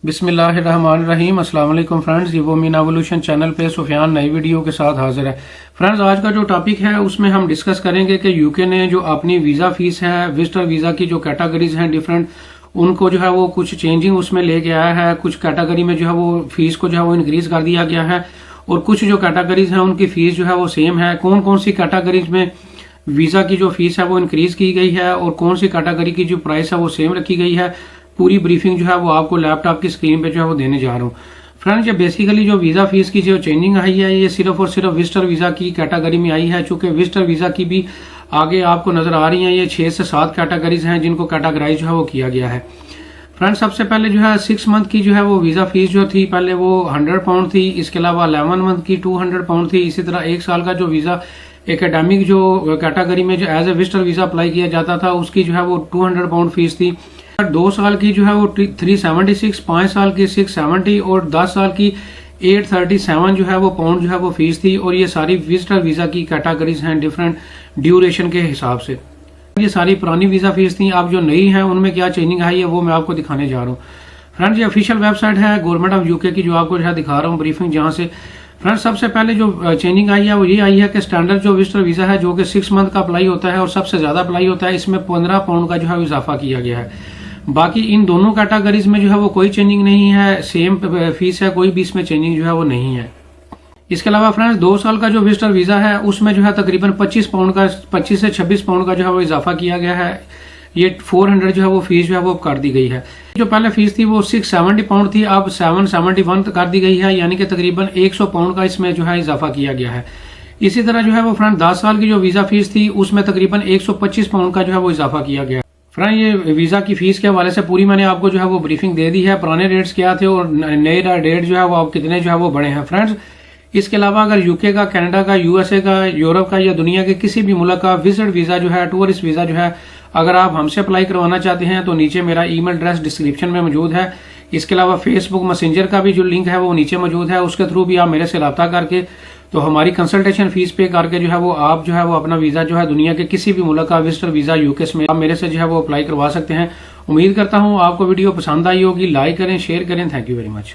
बिस्मिल्लाहिर्रहमानिर्रहीम। अस्सलाम वालेकुम फ्रेंड्स, ये वो मीन एवोल्यूशन चैनल पे सुफियान नई वीडियो के साथ हाजिर है। फ्रेंड्स, आज का जो टॉपिक है उसमें हम डिस्कस करेंगे कि यूके ने जो अपनी वीज़ा फीस है, विजिटर वीज़ा की जो कैटेगरीज हैं डिफरेंट, उनको जो है वो कुछ चेंजिंग उसमें लेके आया है। कुछ कैटेगरी में जो है वो फीस को जो है वो इंक्रीज कर दिया गया है और कुछ जो कैटेगरीज हैं उनकी फीस जो है वो सेम है। कौन कौन सी कैटेगरीज में वीज़ा की जो फीस है वो इंक्रीज की गई है और कौन सी कैटेगरी की जो प्राइस है वो सेम रखी गई है, पूरी ब्रीफिंग जो है वो आपको लैपटॉप की स्क्रीन पे जो है वो देने जा रहा हूँ। फ्रेंड्स, ये बेसिकली जो वीज़ा फीस की जो चेंजिंग आई है ये सिर्फ और सिर्फ विजिटर वीज़ा की कैटेगरी में आई है। चूंकि विजिटर वीज़ा की भी आगे आपको नजर आ रही है, ये 6 से 7 कैटेगरीज हैं जिनको कैटेगराइज जो है वो किया गया है। फ्रेंड्स, सबसे पहले जो है 6 मंथ की जो है वो वीज़ा फीस जो थी पहले वो 100 पाउंड थी। इसके अलावा 11 मंथ की 200 पाउंड थी। इसी तरह 1 साल का जो वीज़ा एकेडमिक जो कैटेगरी में जो as a visitor visa apply किया जाता था उसकी जो है वो 200 पाउंड फीस थी। 2 साल की जो है वो 376, 5 साल की 670 और 10 साल की 837 जो है वो पाउंड जो है वो फीस थी। और ये सारी विजिटर वीज़ा की कैटेगरीज हैं डिफरेंट ड्यूरेशन के हिसाब से। ये सारी पुरानी वीज़ा फीस थी। अब जो नई है उनमें क्या चेंजिंग आई है वो मैं आपको दिखाने जा रहा हूँ। फ्रेंड्स, ये ऑफिशियल वेबसाइट है गवर्नमेंट ऑफ यूके की, जो आपको जो है दिखा रहा हूँ ब्रीफिंग जहाँ से। फ्रेंड्स, सबसे पहले जो चेंजिंग आई है वो ये आई है कि स्टैंडर्ड जो विजिटर वीज़ा है जो कि 6 मंथ का अप्लाई होता है और सबसे ज़्यादा अप्लाई होता है, इसमें 15 पाउंड का जो है इजाफा किया गया है। बाकी इन दोनों कैटेगरीज में जो है वो कोई चेंजिंग नहीं है, सेम फीस है, कोई भी इसमें चेंजिंग जो है वो नहीं है। इसके अलावा फ्रेंड्स, 2 साल का जो विजिटर वीज़ा है उसमें जो है तकरीबन 25 पाउंड का 25 से 26 पाउंड का जो है वो इजाफा किया गया है। ये 400 जो है वो फीस जो है वो कर दी गई है। जो पहले फीस थी वो 670 पाउंड थी, अब 771 कर दी गई है, यानी कि तकरीबन 100 पाउंड का इसमें जो है इजाफा किया गया है। इसी तरह जो है वो फ्रेंड 10 साल की जो वीज़ा फीस थी उसमें तकरीबन 125 पाउंड का जो है वो इजाफा किया गया है। फ्रेंड, ये वीज़ा की फीस के हवाले से पूरी मैंने आपको जो है वो ब्रीफिंग दे दी है, पुराने रेट्स क्या थे और नए रेट जो है वो अब कितने जो है वो बढ़े हैं। फ्रेंड्स, इसके अलावा अगर यूके का, कनाडा का, यूएसए का, यूरोप का या दुनिया के किसी भी मुल्क का विजिट वीज़ा जो है, टूरिस्ट वीज़ा जो है, अगर आप हमसे अप्लाई करवाना चाहते हैं तो नीचे मेरा ईमेल एड्रेस डिस्क्रिप्शन में मौजूद है। इसके अलावा फेसबुक मैसेंजर का भी जो लिंक है वो नीचे मौजूद है, उसके थ्रू भी आप मेरे से रब्ता करके तो हमारी कंसल्टेशन फीस पे करके जो है वो आप जो है वो अपना वीज़ा जो है दुनिया के किसी भी मुल्क का विजिटर वीज़ा यूके में आप मेरे से जो है वो अप्लाई करवा सकते हैं। उम्मीद करता हूँ आपको वीडियो पसंद आई होगी। लाइक करें, शेयर करें। Thank you very much.